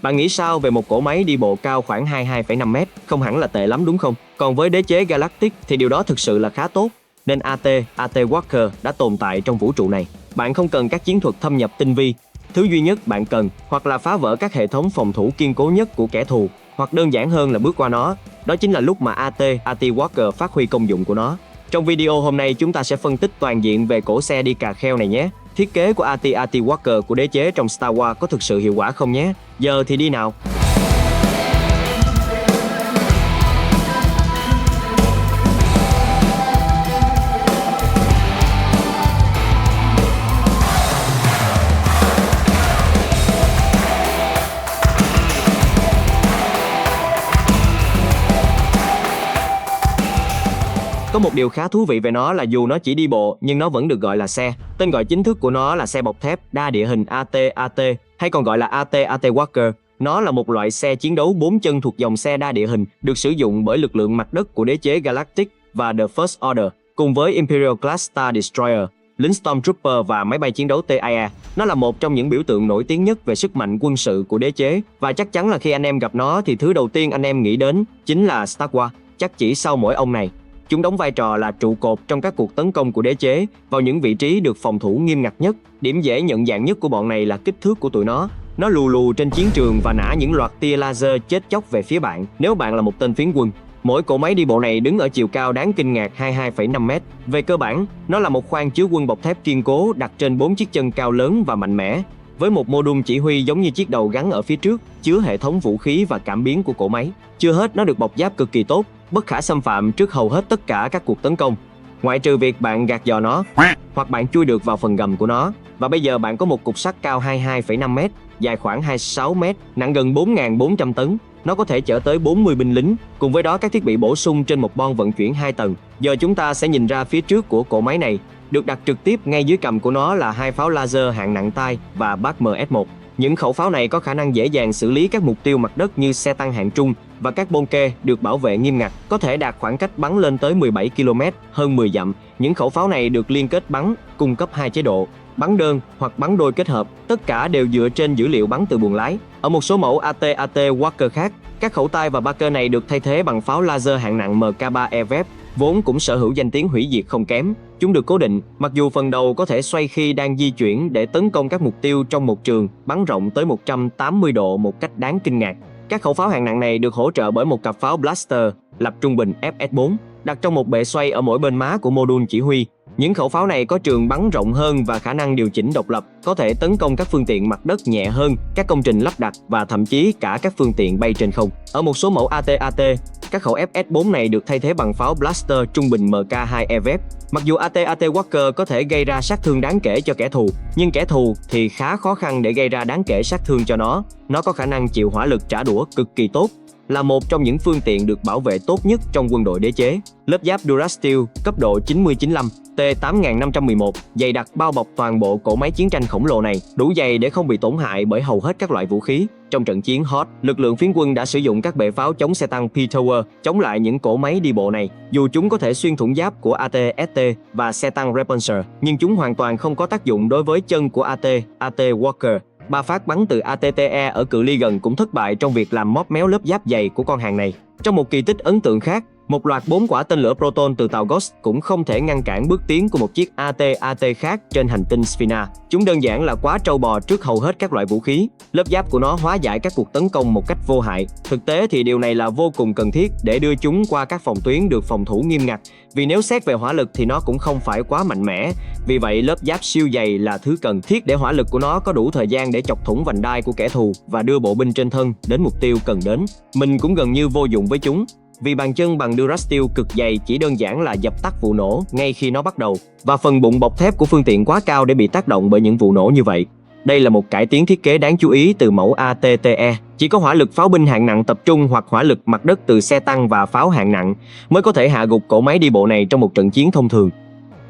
Bạn nghĩ sao về một cỗ máy đi bộ cao khoảng 22,5 m? Không hẳn là tệ lắm đúng không? Còn với đế chế Galactic thì điều đó thực sự là khá tốt. Nên AT Walker đã tồn tại trong vũ trụ này. Bạn không cần các chiến thuật thâm nhập tinh vi. Thứ duy nhất bạn cần hoặc là phá vỡ các hệ thống phòng thủ kiên cố nhất của kẻ thù, hoặc đơn giản hơn là bước qua nó. Đó chính là lúc mà AT Walker phát huy công dụng của nó. Trong video hôm nay chúng ta sẽ phân tích toàn diện về cỗ xe đi cà kheo này nhé. Thiết kế của AT Walker của đế chế trong Star Wars có thực sự hiệu quả không nhé? Giờ thì đi nào! Có một điều khá thú vị về nó là dù nó chỉ đi bộ nhưng nó vẫn được gọi là xe. Tên gọi chính thức của nó là xe bọc thép đa địa hình AT-AT, hay còn gọi là AT-AT Walker. Nó là một loại xe chiến đấu 4 chân thuộc dòng xe đa địa hình được sử dụng bởi lực lượng mặt đất của đế chế Galactic và The First Order, cùng với Imperial Class Star Destroyer, lính Stormtrooper và máy bay chiến đấu TIE. Nó là một trong những biểu tượng nổi tiếng nhất về sức mạnh quân sự của đế chế, và chắc chắn là khi anh em gặp nó thì thứ đầu tiên anh em nghĩ đến chính là Star Wars. Chắc chỉ sau mỗi ông này. Chúng đóng vai trò là trụ cột trong các cuộc tấn công của đế chế vào những vị trí được phòng thủ nghiêm ngặt nhất. Điểm dễ nhận dạng nhất của bọn này là kích thước của tụi nó. Nó lù lù trên chiến trường và nã những loạt tia laser chết chóc về phía bạn nếu bạn là một tên phiến quân. Mỗi cỗ máy đi bộ này đứng ở chiều cao đáng kinh ngạc 22,5 m. Về cơ bản, nó là một khoang chứa quân bọc thép kiên cố đặt trên 4 chiếc chân cao lớn và mạnh mẽ, với một mô đun chỉ huy giống như chiếc đầu gắn ở phía trước, chứa hệ thống vũ khí và cảm biến của cỗ máy. Chưa hết, nó được bọc giáp cực kỳ tốt, bất khả xâm phạm trước hầu hết tất cả các cuộc tấn công, ngoại trừ việc bạn gạt giò nó hoặc bạn chui được vào phần gầm của nó. Và bây giờ bạn có một cục sắt cao 22,5 m, dài khoảng 26 m, nặng gần 4.400 tấn. Nó có thể chở tới 40 binh lính, cùng với đó các thiết bị bổ sung trên một bon vận chuyển 2 tầng. Giờ chúng ta sẽ nhìn ra phía trước của cỗ máy này. Được đặt trực tiếp ngay dưới cầm của nó là 2 pháo laser hạng nặng tay và BAC-MS-1. Những khẩu pháo này có khả năng dễ dàng xử lý các mục tiêu mặt đất như xe tăng hạng trung, và các bonke được bảo vệ nghiêm ngặt, có thể đạt khoảng cách bắn lên tới 17 km, hơn 10 dặm. Những khẩu pháo này được liên kết bắn, cung cấp 2 chế độ, bắn đơn hoặc bắn đôi kết hợp, tất cả đều dựa trên dữ liệu bắn từ buồng lái. Ở một số mẫu AT-AT Walker khác, các khẩu tay và Barker này được thay thế bằng pháo laser hạng nặng MK3 EVEP, vốn cũng sở hữu danh tiếng hủy diệt không kém. Chúng được cố định, mặc dù phần đầu có thể xoay khi đang di chuyển để tấn công các mục tiêu trong một trường, bắn rộng tới 180 độ một cách đáng kinh ngạc. Các khẩu pháo hạng nặng này được hỗ trợ bởi một cặp pháo blaster lập trung bình FS4, đặt trong một bệ xoay ở mỗi bên má của mô đun chỉ huy. Những khẩu pháo này có trường bắn rộng hơn và khả năng điều chỉnh độc lập, có thể tấn công các phương tiện mặt đất nhẹ hơn, các công trình lắp đặt và thậm chí cả các phương tiện bay trên không. Ở một số mẫu AT-AT, các khẩu FS4 này được thay thế bằng pháo blaster trung bình MK2 EVEP. Mặc dù AT-AT Walker có thể gây ra sát thương đáng kể cho kẻ thù, nhưng kẻ thù thì khá khó khăn để gây ra đáng kể sát thương cho nó. Nó có khả năng chịu hỏa lực trả đũa cực kỳ tốt, là một trong những phương tiện được bảo vệ tốt nhất trong quân đội đế chế. Lớp giáp Durasteel cấp độ 90-95 T8511 dày đặc bao bọc toàn bộ cỗ máy chiến tranh khổng lồ này, đủ dày để không bị tổn hại bởi hầu hết các loại vũ khí. Trong trận chiến Hoth, lực lượng phiến quân đã sử dụng các bệ pháo chống xe tăng P-Tower chống lại những cỗ máy đi bộ này. Dù chúng có thể xuyên thủng giáp của AT-ST và xe tăng Repulsor, nhưng chúng hoàn toàn không có tác dụng đối với chân của AT-AT Walker. 3 phát bắn từ AT-TE ở cự ly gần cũng thất bại trong việc làm móp méo lớp giáp dày của con hàng này. Trong một kỳ tích ấn tượng khác, một loạt 4 quả tên lửa Proton từ tàu Ghost cũng không thể ngăn cản bước tiến của một chiếc AT-AT khác trên hành tinh Sphina. Chúng đơn giản là quá trâu bò trước hầu hết các loại vũ khí. Lớp giáp của nó hóa giải các cuộc tấn công một cách vô hại. Thực tế thì điều này là vô cùng cần thiết để đưa chúng qua các phòng tuyến được phòng thủ nghiêm ngặt, vì nếu xét về hỏa lực thì nó cũng không phải quá mạnh mẽ. Vì vậy lớp giáp siêu dày là thứ cần thiết để hỏa lực của nó có đủ thời gian để chọc thủng vành đai của kẻ thù và đưa bộ binh trên thân đến mục tiêu cần đến. Mình cũng gần như vô dụng với chúng, vì bàn chân bằng Durasteel cực dày chỉ đơn giản là dập tắt vụ nổ ngay khi nó bắt đầu, và phần bụng bọc thép của phương tiện quá cao để bị tác động bởi những vụ nổ như vậy. Đây là một cải tiến thiết kế đáng chú ý từ mẫu AT-TE. Chỉ có hỏa lực pháo binh hạng nặng tập trung hoặc hỏa lực mặt đất từ xe tăng và pháo hạng nặng mới có thể hạ gục cỗ máy đi bộ này trong một trận chiến thông thường.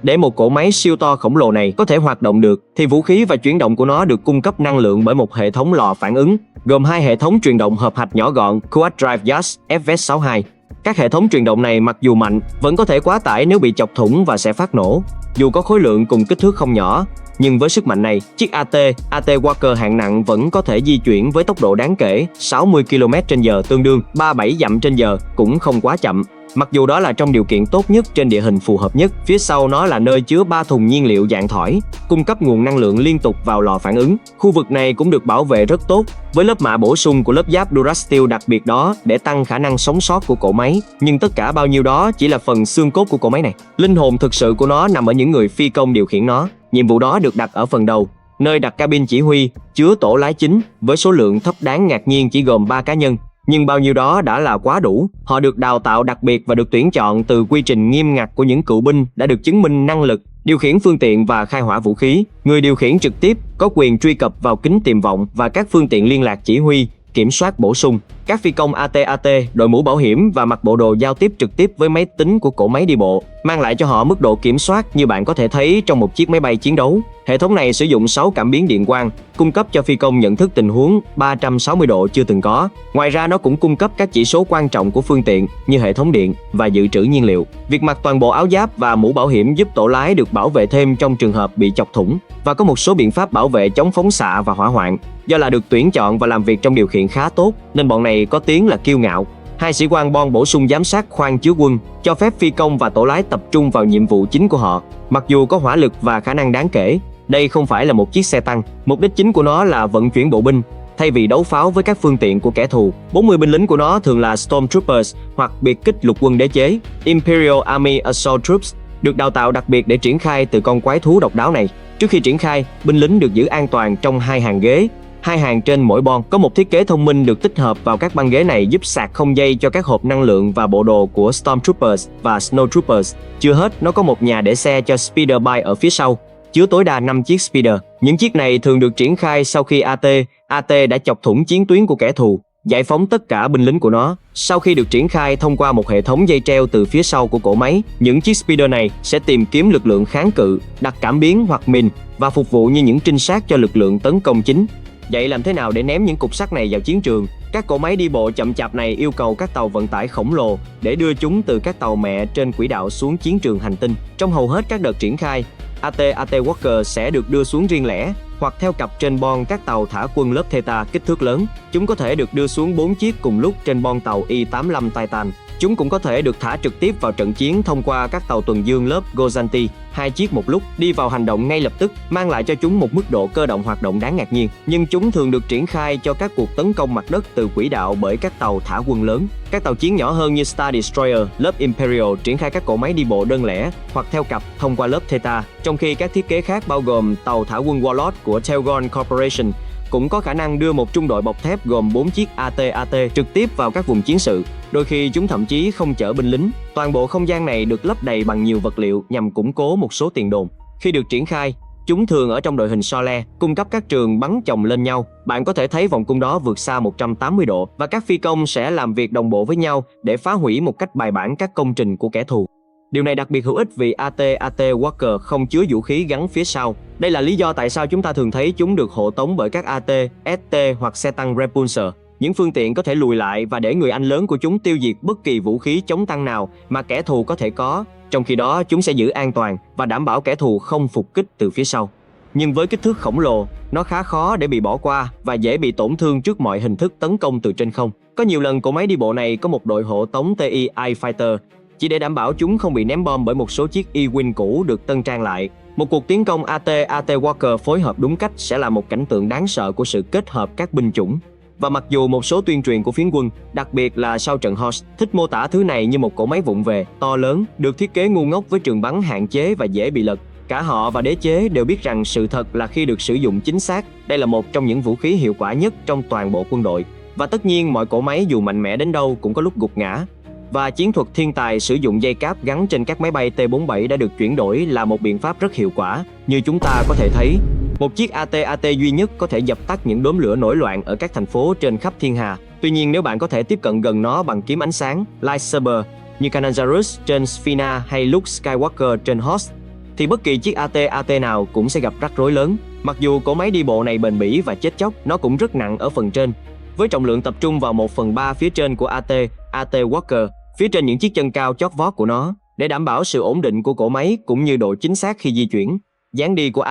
Để một cỗ máy siêu to khổng lồ này có thể hoạt động được, thì vũ khí và chuyển động của nó được cung cấp năng lượng bởi một hệ thống lò phản ứng, gồm 2 hệ thống truyền động hợp hạch nhỏ gọn Quad Drive Yachts FS62. Các hệ thống truyền động này mặc dù mạnh, vẫn có thể quá tải nếu bị chọc thủng và sẽ phát nổ. Dù có khối lượng cùng kích thước không nhỏ, Nhưng với sức mạnh này, chiếc AT Walker hạng nặng vẫn có thể di chuyển với tốc độ đáng kể 60 km/h tương đương 37 dặm/h, cũng không quá chậm. Mặc dù đó là trong điều kiện tốt nhất trên địa hình phù hợp nhất, phía sau nó là nơi chứa 3 thùng nhiên liệu dạng thỏi, cung cấp nguồn năng lượng liên tục vào lò phản ứng. Khu vực này cũng được bảo vệ rất tốt, với lớp mạ bổ sung của lớp giáp Durasteel đặc biệt đó để tăng khả năng sống sót của cỗ máy. Nhưng tất cả bao nhiêu đó chỉ là phần xương cốt của cỗ máy này. Linh hồn thực sự của nó nằm ở những người phi công điều khiển nó. Nhiệm vụ đó được đặt ở phần đầu, nơi đặt cabin chỉ huy, chứa tổ lái chính, với số lượng thấp đáng ngạc nhiên chỉ gồm 3 cá nhân. Nhưng bao nhiêu đó đã là quá đủ. Họ được đào tạo đặc biệt và được tuyển chọn từ quy trình nghiêm ngặt của những cựu binh đã được chứng minh năng lực điều khiển phương tiện và khai hỏa vũ khí. Người điều khiển trực tiếp có quyền truy cập vào kính tiềm vọng và các phương tiện liên lạc chỉ huy, kiểm soát bổ sung. Các phi công AT-AT đội mũ bảo hiểm và mặc bộ đồ giao tiếp trực tiếp với máy tính của cỗ máy đi bộ, mang lại cho họ mức độ kiểm soát như bạn có thể thấy trong một chiếc máy bay chiến đấu. Hệ thống này sử dụng 6 cảm biến điện quang, cung cấp cho phi công nhận thức tình huống 360 độ chưa từng có. Ngoài ra nó cũng cung cấp các chỉ số quan trọng của phương tiện như hệ thống điện và dự trữ nhiên liệu. Việc mặc toàn bộ áo giáp và mũ bảo hiểm giúp tổ lái được bảo vệ thêm trong trường hợp bị chọc thủng, và có một số biện pháp bảo vệ chống phóng xạ và hỏa hoạn. Do là được tuyển chọn và làm việc trong điều kiện khá tốt nên bọn này có tiếng là kiêu ngạo. 2 sĩ quan bon bổ sung giám sát khoang chứa quân, cho phép phi công và tổ lái tập trung vào nhiệm vụ chính của họ. Mặc dù có hỏa lực và khả năng đáng kể, đây không phải là một chiếc xe tăng. Mục đích chính của nó là vận chuyển bộ binh, thay vì đấu pháo với các phương tiện của kẻ thù. 40 binh lính của nó thường là Stormtroopers hoặc biệt kích lục quân đế chế, Imperial Army Assault Troops, được đào tạo đặc biệt để triển khai từ con quái thú độc đáo này. Trước khi triển khai, binh lính được giữ an toàn trong 2 hàng ghế, 2 hàng trên mỗi bon. Có một thiết kế thông minh được tích hợp vào các băng ghế này giúp sạc không dây cho các hộp năng lượng và bộ đồ của Stormtroopers và Snowtroopers. Chưa hết, nó có một nhà để xe cho Speeder Bike ở phía sau, chứa tối đa 5 chiếc Speeder. Những chiếc này thường được triển khai sau khi AT đã chọc thủng chiến tuyến của kẻ thù, giải phóng tất cả binh lính của nó. Sau khi được triển khai thông qua một hệ thống dây treo từ phía sau của cỗ máy, những chiếc Speeder này sẽ tìm kiếm lực lượng kháng cự, đặt cảm biến hoặc mìn và phục vụ như những trinh sát cho lực lượng tấn công chính. Vậy làm thế nào để ném những cục sắt này vào chiến trường? Các cỗ máy đi bộ chậm chạp này yêu cầu các tàu vận tải khổng lồ để đưa chúng từ các tàu mẹ trên quỹ đạo xuống chiến trường hành tinh. Trong hầu hết các đợt triển khai, AT Walker sẽ được đưa xuống riêng lẻ hoặc theo cặp trên bon các tàu thả quân lớp Theta kích thước lớn. Chúng có thể được đưa xuống 4 chiếc cùng lúc trên bon tàu I-85 Titan. Chúng cũng có thể được thả trực tiếp vào trận chiến thông qua các tàu tuần dương lớp Gozanti, 2 chiếc một lúc, đi vào hành động ngay lập tức, mang lại cho chúng một mức độ cơ động hoạt động đáng ngạc nhiên. Nhưng chúng thường được triển khai cho các cuộc tấn công mặt đất từ quỹ đạo bởi các tàu thả quân lớn. Các tàu chiến nhỏ hơn như Star Destroyer, lớp Imperial triển khai các cỗ máy đi bộ đơn lẻ hoặc theo cặp thông qua lớp Theta, trong khi các thiết kế khác bao gồm tàu thả quân Warlord của Telgon Corporation cũng có khả năng đưa một trung đội bọc thép gồm 4 chiếc AT trực tiếp vào các vùng chiến sự. Đôi khi chúng thậm chí không chở binh lính. Toàn bộ không gian này được lấp đầy bằng nhiều vật liệu nhằm củng cố một số tiền đồn. Khi được triển khai, chúng thường ở trong đội hình Sole, cung cấp các trường bắn chồng lên nhau. Bạn có thể thấy vòng cung đó vượt xa 180 độ và các phi công sẽ làm việc đồng bộ với nhau để phá hủy một cách bài bản các công trình của kẻ thù. Điều này đặc biệt hữu ích vì AT Walker không chứa vũ khí gắn phía sau. Đây là lý do tại sao chúng ta thường thấy chúng được hộ tống bởi các AT, ST hoặc xe tăng Repulsor. Những phương tiện có thể lùi lại và để người anh lớn của chúng tiêu diệt bất kỳ vũ khí chống tăng nào mà kẻ thù có thể có. Trong khi đó, chúng sẽ giữ an toàn và đảm bảo kẻ thù không phục kích từ phía sau. Nhưng với kích thước khổng lồ, nó khá khó để bị bỏ qua và dễ bị tổn thương trước mọi hình thức tấn công từ trên không. Có nhiều lần cỗ máy đi bộ này có một đội hộ tống TIE Fighter, chỉ để đảm bảo chúng không bị ném bom bởi một số chiếc E-Wing cũ được tân trang lại. Một cuộc tiến công AT Walker phối hợp đúng cách sẽ là một cảnh tượng đáng sợ của sự kết hợp các binh chủng. Và mặc dù một số tuyên truyền của phiến quân, đặc biệt là sau trận Hoth, thích mô tả thứ này như một cỗ máy vụng về, to lớn, được thiết kế ngu ngốc với trường bắn hạn chế và dễ bị lật, cả họ và đế chế đều biết rằng sự thật là khi được sử dụng chính xác, đây là một trong những vũ khí hiệu quả nhất trong toàn bộ quân đội. Và tất nhiên mọi cỗ máy dù mạnh mẽ đến đâu cũng có lúc gục ngã. Và chiến thuật thiên tài sử dụng dây cáp gắn trên các máy bay T-47 đã được chuyển đổi là một biện pháp rất hiệu quả. Như chúng ta có thể thấy, một chiếc AT duy nhất có thể dập tắt những đốm lửa nổi loạn ở các thành phố trên khắp thiên hà. Tuy nhiên nếu bạn có thể tiếp cận gần nó bằng kiếm ánh sáng, lightsaber, như Kananzarus trên Sphina hay Luke Skywalker trên Hoth, thì bất kỳ chiếc AT nào cũng sẽ gặp rắc rối lớn. Mặc dù cỗ máy đi bộ này bền bỉ và chết chóc, nó cũng rất nặng ở phần trên, với trọng lượng tập trung vào 1/3 phía trên của AT Walker, phía trên những chiếc chân cao chót vót của nó, để đảm bảo sự ổn định của cỗ máy cũng như độ chính xác khi di chuyển. Dáng đi của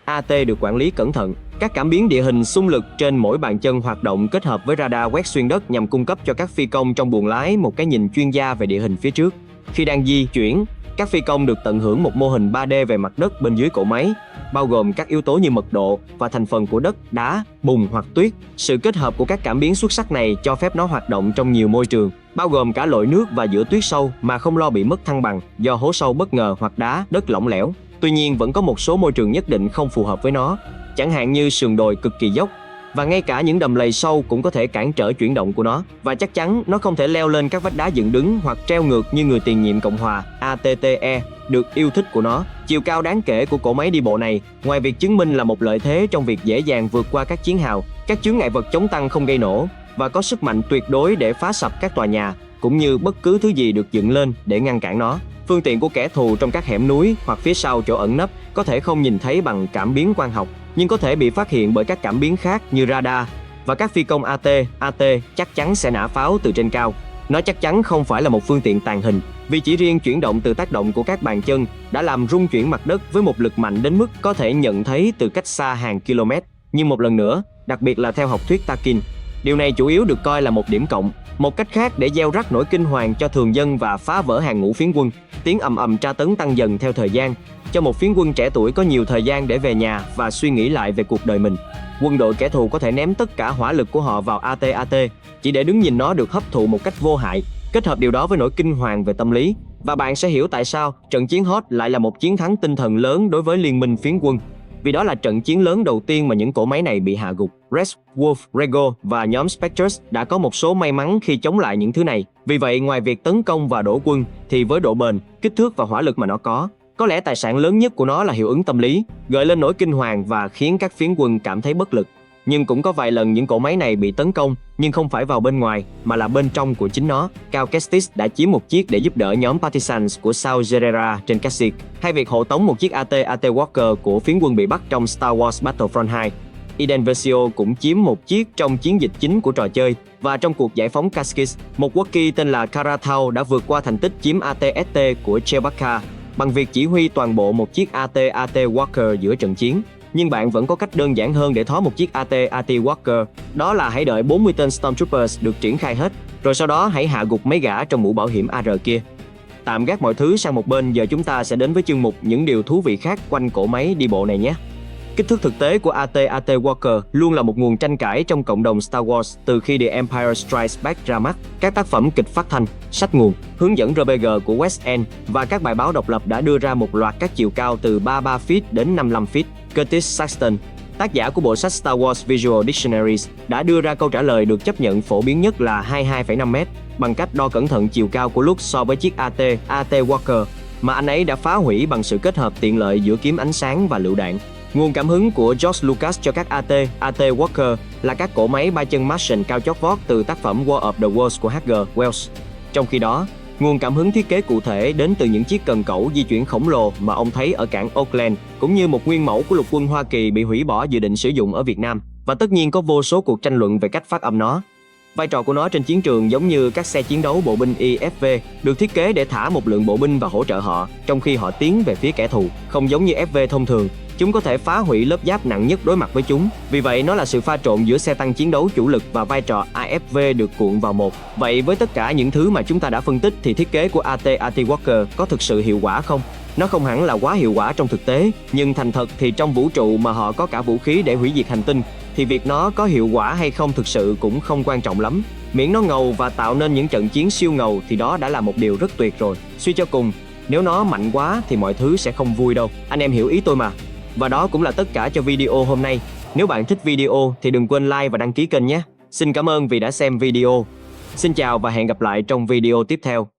AT được quản lý cẩn thận. Các cảm biến địa hình xung lực trên mỗi bàn chân hoạt động kết hợp với radar quét xuyên đất nhằm cung cấp cho các phi công trong buồng lái một cái nhìn chuyên gia về địa hình phía trước. Khi đang di chuyển, các phi công được tận hưởng một mô hình 3D về mặt đất bên dưới cỗ máy, bao gồm các yếu tố như mật độ và thành phần của đất, đá, bùn hoặc tuyết. Sự kết hợp của các cảm biến xuất sắc này cho phép nó hoạt động trong nhiều môi trường, bao gồm cả lội nước và giữa tuyết sâu mà không lo bị mất thăng bằng do hố sâu bất ngờ hoặc đá, đất lỏng lẻo. Tuy nhiên, vẫn có một số môi trường nhất định không phù hợp với nó, chẳng hạn như sườn đồi cực kỳ dốc, và ngay cả những đầm lầy sâu cũng có thể cản trở chuyển động của nó. Và chắc chắn nó không thể leo lên các vách đá dựng đứng hoặc treo ngược như người tiền nhiệm Cộng hòa ATTE được yêu thích của nó. Chiều cao đáng kể của cỗ máy đi bộ này, ngoài việc chứng minh là một lợi thế trong việc dễ dàng vượt qua các chiến hào, các chướng ngại vật chống tăng không gây nổ, và có sức mạnh tuyệt đối để phá sập các tòa nhà, cũng như bất cứ thứ gì được dựng lên để ngăn cản nó. Phương tiện của kẻ thù trong các hẻm núi hoặc phía sau chỗ ẩn nấp có thể không nhìn thấy bằng cảm biến quang học, nhưng có thể bị phát hiện bởi các cảm biến khác như radar, và các phi công AT chắc chắn sẽ nã pháo từ trên cao. Nó chắc chắn không phải là một phương tiện tàng hình, vì chỉ riêng chuyển động từ tác động của các bàn chân đã làm rung chuyển mặt đất với một lực mạnh đến mức có thể nhận thấy từ cách xa hàng km. Nhưng một lần nữa, đặc biệt là theo học thuyết Tarkin, điều này chủ yếu được coi là một điểm cộng, một cách khác để gieo rắc nỗi kinh hoàng cho thường dân và phá vỡ hàng ngũ phiến quân. Tiếng ầm ầm tra tấn tăng dần theo thời gian, cho một phiến quân trẻ tuổi có nhiều thời gian để về nhà và suy nghĩ lại về cuộc đời mình. Quân đội kẻ thù có thể ném tất cả hỏa lực của họ vào AT chỉ để đứng nhìn nó được hấp thụ một cách vô hại. Kết hợp điều đó với nỗi kinh hoàng về tâm lý, và bạn sẽ hiểu tại sao trận chiến Hoth lại là một chiến thắng tinh thần lớn đối với liên minh phiến quân. Vì đó là trận chiến lớn đầu tiên mà những cỗ máy này bị hạ gục. Red, Wolf, Rego và nhóm Spectres đã có một số may mắn khi chống lại những thứ này. Vì vậy, ngoài việc tấn công và đổ quân, thì với độ bền, kích thước và hỏa lực mà nó có lẽ tài sản lớn nhất của nó là hiệu ứng tâm lý, gợi lên nỗi kinh hoàng và khiến các phiến quân cảm thấy bất lực. Nhưng cũng có vài lần những cỗ máy này bị tấn công, nhưng không phải vào bên ngoài, mà là bên trong của chính nó. Cal Kestis đã chiếm một chiếc để giúp đỡ nhóm Partisans của Saw Gerrera trên Kashyyyk, hay việc hộ tống một chiếc AT Walker của phiến quân bị bắt trong Star Wars Battlefront 2. Eden Versio cũng chiếm một chiếc trong chiến dịch chính của trò chơi, và trong cuộc giải phóng Kashyyyk, một Wookiee tên là Karathau đã vượt qua thành tích chiếm AT-ST của Chewbacca bằng việc chỉ huy toàn bộ một chiếc AT Walker giữa trận chiến. Nhưng bạn vẫn có cách đơn giản hơn để thó một chiếc AT Walker, đó là hãy đợi 40 tên Stormtroopers được triển khai hết, rồi sau đó hãy hạ gục mấy gã trong mũ bảo hiểm AR kia. Tạm gác mọi thứ sang một bên, giờ chúng ta sẽ đến với chương mục những điều thú vị khác quanh cỗ máy đi bộ này nhé. Kích thước thực tế của AT Walker luôn là một nguồn tranh cãi trong cộng đồng Star Wars từ khi The Empire Strikes Back ra mắt. Các tác phẩm kịch phát thanh, sách nguồn, hướng dẫn RPG của West End và các bài báo độc lập đã đưa ra một loạt các chiều cao từ 33 feet đến 55 feet. Curtis Saxton, tác giả của bộ sách Star Wars Visual Dictionaries, đã đưa ra câu trả lời được chấp nhận phổ biến nhất là 22,5 m bằng cách đo cẩn thận chiều cao của Luke so với chiếc AT Walker mà anh ấy đã phá hủy bằng sự kết hợp tiện lợi giữa kiếm ánh sáng và lựu đạn. Nguồn cảm hứng của George Lucas cho các AT Walker là các cỗ máy ba chân Martian cao chót vót từ tác phẩm War of the Worlds của H.G. Wells. Trong khi đó, nguồn cảm hứng thiết kế cụ thể đến từ những chiếc cần cẩu di chuyển khổng lồ mà ông thấy ở cảng Oakland, cũng như một nguyên mẫu của lục quân Hoa Kỳ bị hủy bỏ dự định sử dụng ở Việt Nam. Và tất nhiên có vô số cuộc tranh luận về cách phát âm nó. Vai trò của nó trên chiến trường giống như các xe chiến đấu bộ binh IFV được thiết kế để thả một lượng bộ binh và hỗ trợ họ trong khi họ tiến về phía kẻ thù. Không giống như FV thông thường, chúng có thể phá hủy lớp giáp nặng nhất đối mặt với chúng. Vì vậy, nó là sự pha trộn giữa xe tăng chiến đấu chủ lực và vai trò AFV được cuộn vào một. Vậy với tất cả những thứ mà chúng ta đã phân tích thì thiết kế của AT Walker có thực sự hiệu quả không? Nó không hẳn là quá hiệu quả trong thực tế, nhưng thành thật thì trong vũ trụ mà họ có cả vũ khí để hủy diệt hành tinh, thì việc nó có hiệu quả hay không thực sự cũng không quan trọng lắm. Miễn nó ngầu và tạo nên những trận chiến siêu ngầu thì đó đã là một điều rất tuyệt rồi. Suy cho cùng, nếu nó mạnh quá thì mọi thứ sẽ không vui đâu. Anh em hiểu ý tôi mà. Và đó cũng là tất cả cho video hôm nay. Nếu bạn thích video thì đừng quên like và đăng ký kênh nhé. Xin cảm ơn vì đã xem video. Xin chào và hẹn gặp lại trong video tiếp theo.